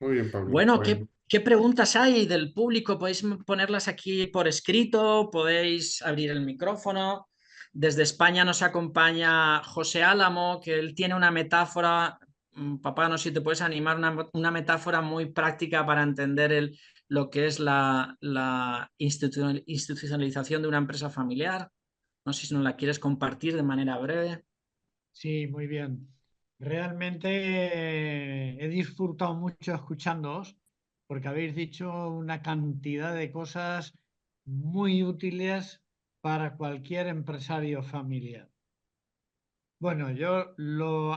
Muy bien, Pablo. Bueno, Bueno, qué preguntas hay del público? Podéis ponerlas aquí por escrito, podéis abrir el micrófono. Desde España nos acompaña José Álamo, que él tiene una metáfora, papá, no sé si te puedes animar, una metáfora muy práctica para entender lo que es la institucionalización de una empresa familiar. No sé si nos la quieres compartir de manera breve. Sí, muy bien. Realmente he disfrutado mucho escuchándoos porque habéis dicho una cantidad de cosas muy útiles para cualquier empresario familiar. Bueno,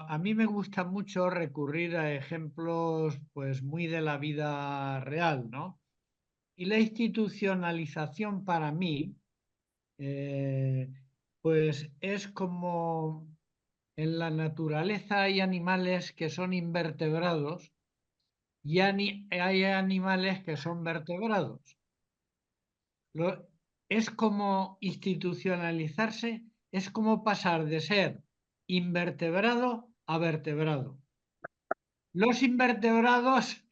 a mí me gusta mucho recurrir a ejemplos pues muy de la vida real, ¿no? Y la institucionalización para mí eh, pues es como en la naturaleza hay animales que son invertebrados y hay animales que son vertebrados. Lo- es como institucionalizarse, es como pasar de ser invertebrado a vertebrado. Los invertebrados,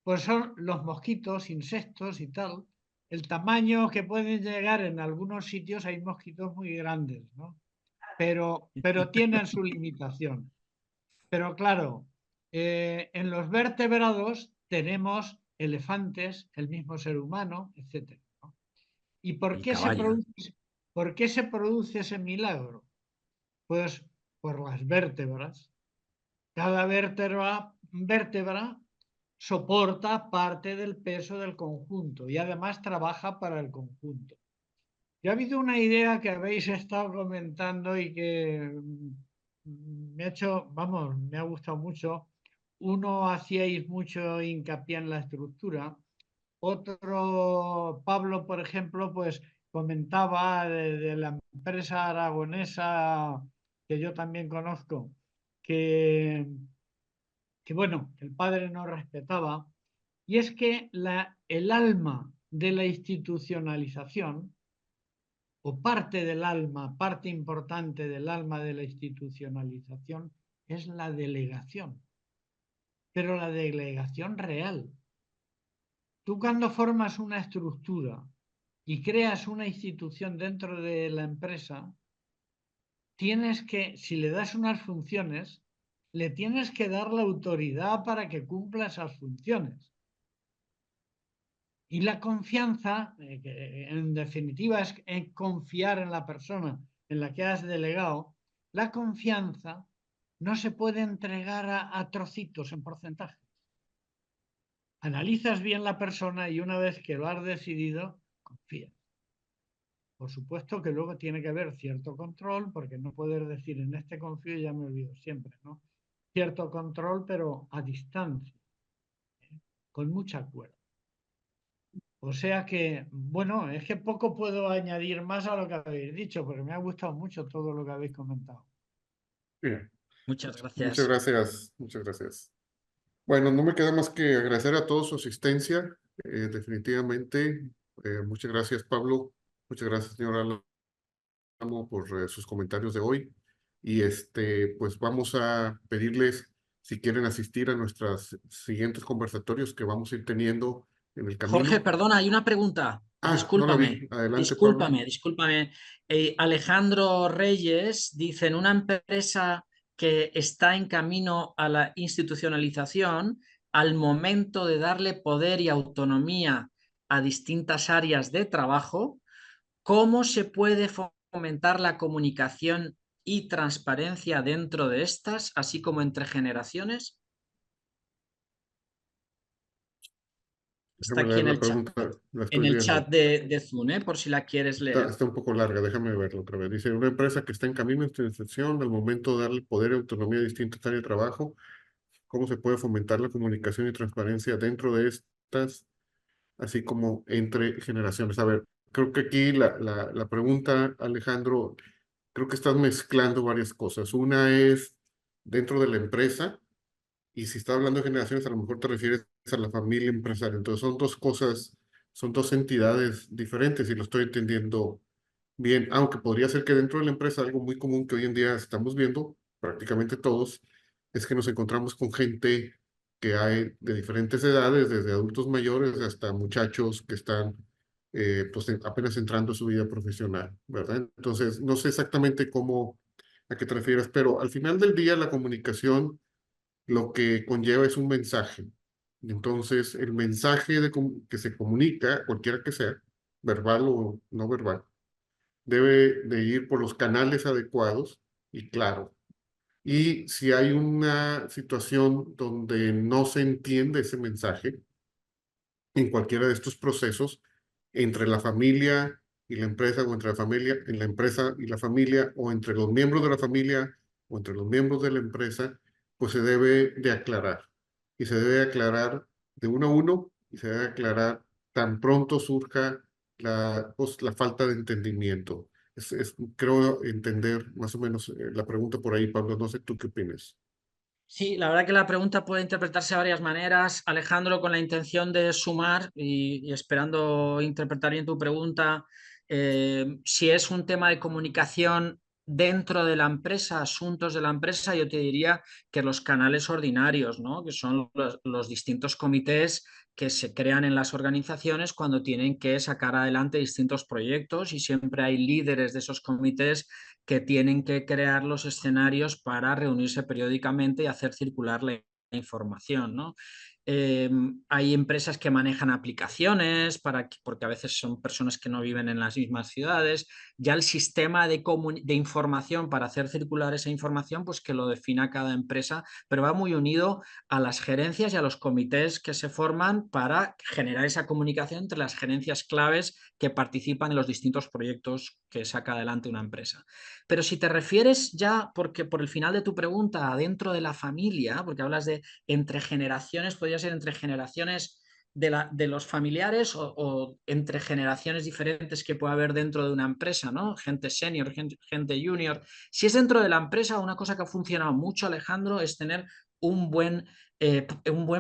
pues son los mosquitos, insectos y tal. El tamaño que pueden llegar en algunos sitios, hay mosquitos muy grandes, ¿no? Pero tienen su limitación. Pero claro, en los vertebrados tenemos elefantes, el mismo ser humano, etcétera, ¿no? ¿Y Y caballo. por qué se produce ese milagro? Pues por las vértebras. Cada vértebra soporta parte del peso del conjunto y además trabaja para el conjunto. Y ha habido una idea que habéis estado comentando y que me ha hecho, vamos, me ha gustado mucho. Uno hacíais mucho hincapié en la estructura. Otro, Pablo, por ejemplo, pues comentaba de la empresa aragonesa que yo también conozco, que, que bueno, el padre no respetaba. Y es que el alma de la institucionalización o parte del alma, parte importante del alma de la institucionalización, es la delegación, pero la delegación real. Tú cuando formas una estructura y creas una institución dentro de la empresa, tienes que, si le das unas funciones, le tienes que dar la autoridad para que cumpla esas funciones. Y la confianza, que en definitiva es confiar en la persona en la que has delegado, la confianza no se puede entregar a trocitos en porcentaje. Analizas bien la persona y una vez que lo has decidido, confías. Por supuesto que luego tiene que haber cierto control, porque no puedes decir en este confío y ya me olvido siempre, ¿no? Cierto control, pero a distancia, con mucha cuerda. O sea que, bueno, es que poco puedo añadir más a lo que habéis dicho, porque me ha gustado mucho todo lo que habéis comentado. Bien, Muchas muchas gracias. gracias, muchas gracias. Bueno, no me queda más que agradecer a todos su asistencia, definitivamente. Muchas gracias, Pablo. Muchas gracias, señora Álamo, por sus comentarios de hoy. Y pues vamos a pedirles si quieren asistir a nuestros siguientes conversatorios que vamos a ir teniendo en el Jorge, camino. perdona, hay una pregunta. Ah, no la vi. Adelante, Pablo. Discúlpame. Alejandro Reyes dice, en una empresa que está en camino a la institucionalización, al momento de darle poder y autonomía a distintas áreas de trabajo, ¿cómo se puede fomentar la comunicación y transparencia dentro de estas, así como entre generaciones? Está Déjame aquí leer la pregunta, la en estoy el viendo. chat de Zoom, por si la quieres leer. Está un poco larga, déjame verlo otra vez. Dice, una empresa que está en camino a institución, al momento de darle poder y autonomía a distintas áreas de trabajo, ¿cómo se puede fomentar la comunicación y transparencia dentro de estas, así como entre generaciones? A ver, creo que aquí la pregunta, Alejandro, creo que estás mezclando varias cosas. Una es dentro de la empresa, y si estás hablando de generaciones, a lo mejor te refieres a la familia empresaria. Entonces son dos cosas, son dos entidades diferentes, y lo estoy entendiendo bien, aunque podría ser que dentro de la empresa algo muy común que hoy en día estamos viendo, prácticamente todos, es que nos encontramos con gente que hay de diferentes edades, desde adultos mayores hasta muchachos que están pues apenas entrando a su vida profesional, ¿verdad? Entonces, no sé exactamente cómo, a qué te refieres, pero al final del día la comunicación lo que conlleva es un mensaje. Entonces, el mensaje que se comunica, cualquiera que sea, verbal o no verbal, debe de ir por los canales adecuados y claro. Y si hay una situación donde no se entiende ese mensaje en cualquiera de estos procesos, entre la familia y la empresa, o entre la familia, en la empresa y la familia, o entre los miembros de la familia, o entre los miembros de la empresa, pues se debe de aclarar. Y se debe aclarar de uno a uno, y se debe aclarar tan pronto surja pues, la falta de entendimiento. Creo entender más o menos la pregunta por ahí, Pablo. No sé tú qué opinas. Sí, la verdad que la pregunta puede interpretarse de varias maneras. Alejandro, con la intención de sumar y esperando interpretar bien tu pregunta, si es un tema de comunicación dentro de la empresa, asuntos de la empresa, yo te diría que los canales ordinarios, ¿no? Que son los distintos comités que se crean en las organizaciones cuando tienen que sacar adelante distintos proyectos y siempre hay líderes de esos comités que tienen que crear los escenarios para reunirse periódicamente y hacer circular la información, ¿no? Hay empresas que manejan aplicaciones porque a veces son personas que no viven en las mismas ciudades. Ya el sistema de información para hacer circular esa información, pues que lo defina cada empresa, pero va muy unido a las gerencias y a los comités que se forman para generar esa comunicación entre las gerencias claves que participan en los distintos proyectos que saca adelante una empresa. Pero si te refieres ya, porque por el final de tu pregunta, dentro de la familia, porque hablas de entre generaciones, podría ser entre generaciones de los familiares o entre generaciones diferentes que puede haber dentro de una empresa, ¿no? Gente senior, gente junior. Si es dentro de la empresa, una cosa que ha funcionado mucho, Alejandro, es tener un buen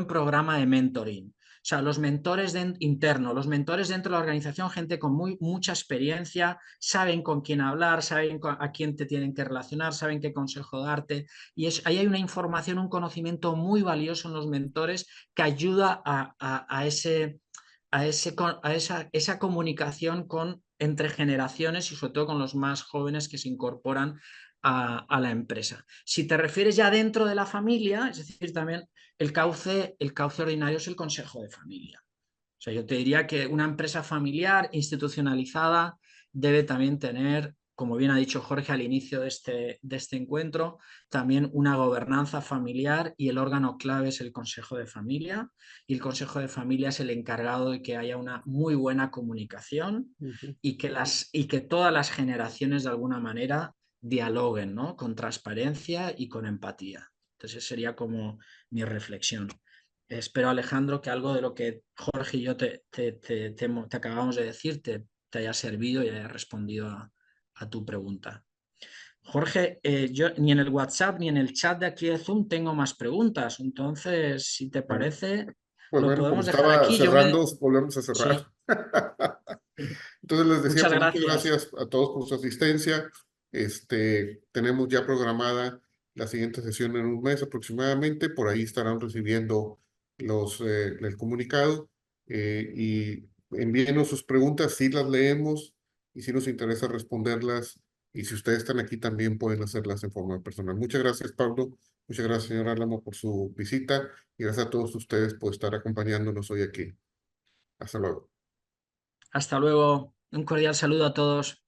programa de mentoring. sea, los mentores internos, los mentores dentro de la organización, gente con mucha experiencia, saben con quién hablar, saben a quién te tienen que relacionar, saben qué consejo darte. Y ahí hay una información, un conocimiento muy valioso en los mentores que ayuda a esa comunicación entre generaciones y sobre todo con los más jóvenes que se incorporan a la empresa. Si te refieres ya dentro de la familia, es decir, también el cauce ordinario es el consejo de familia. O sea, yo te diría que una empresa familiar institucionalizada debe también tener, como bien ha dicho Jorge al inicio de este encuentro, también una gobernanza familiar, y el órgano clave es el Consejo de Familia, y el Consejo de Familia es el encargado de que haya una muy buena comunicación y que todas las generaciones de alguna manera dialoguen, ¿no? Con transparencia y con empatía. Entonces sería como mi reflexión. Espero, Alejandro, que algo de lo que Jorge y yo te acabamos de decir te haya servido y haya respondido a tu pregunta. Jorge, yo ni en el WhatsApp ni en el chat de aquí de Zoom tengo más preguntas, entonces, si te Bueno, parece, pues lo bueno, como podemos dejar estaba aquí. cerrando, volvemos a cerrar. Sí, Entonces les decía, muchas pues muchas gracias. gracias a todos por su asistencia. Tenemos ya programada la siguiente sesión en un mes aproximadamente. Por ahí estarán recibiendo el comunicado, y envíenos sus preguntas, si las leemos y si nos interesa responderlas. Y si ustedes están aquí también pueden hacerlas en forma personal. Muchas gracias, Pablo. Muchas gracias, señor Álamo, por su visita. Y gracias a todos ustedes por estar acompañándonos hoy aquí. Hasta luego. Hasta luego. Un cordial saludo a todos.